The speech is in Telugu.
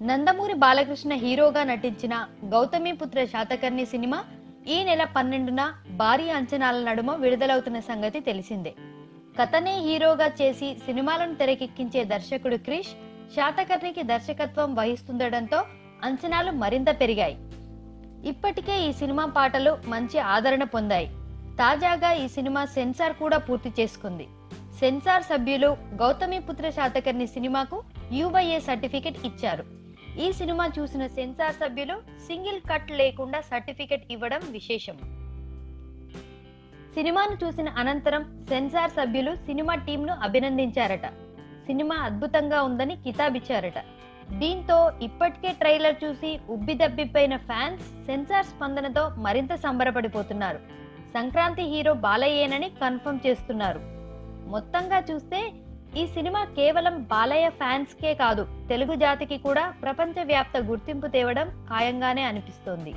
నందమూరి బాలకృష్ణ హీరోగా నటించిన గౌతమిపుత్ర శాతకర్ణి సినిమా ఈ నెల 12న భారీ అంచనాల నడుమ విడుదలవుతున్న సంగతి తెలిసిందే. కథనే హీరోగా చేసి సినిమాలను తెరకెక్కించే దర్శకుడు క్రిష్ శాతకర్ణికి దర్శకత్వం వహిస్తుండటంతో అంచనాలు మరింత పెరిగాయి. ఇప్పటికే ఈ సినిమా పాటలు మంచి ఆదరణ పొందాయి. తాజాగా ఈ సినిమా సెన్సార్ కూడా పూర్తి చేసుకుంది. సెన్సార్ సభ్యులు గౌతమిపుత్ర శాతకర్ణి సినిమాకు UA సర్టిఫికెట్ ఇచ్చారు. ఈ సినిమా చూసిన సెన్సార్ సభ్యులు సింగిల్ కట్ లేకుండా సర్టిఫికెట్ ఇవ్వడం విశేషం. సినిమాను చూసిన అనంతరం సెన్సార్ సభ్యులు సినిమా టీంను అభినందించారట. సినిమా అద్భుతంగా ఉందని కితాబిచ్చారట. దీంతో ఇప్పటికే ట్రైలర్ చూసి ఉబ్బిదబ్బిపోయిన ఫ్యాన్స్ సెన్సార్ స్పందనతో మరింత సంబరపడిపోతున్నారు. సంక్రాంతి హీరో బాలయ్యేనని కన్ఫర్మ్ చేస్తున్నారు. మొత్తంగా చూస్తే ఈ సినిమా కేవలం బాలయ్య ఫ్యాన్స్ కే కాదు, తెలుగు జాతికి కూడా ప్రపంచవ్యాప్త గుర్తింపు తేవడం ఖాయంగానే అనిపిస్తోంది.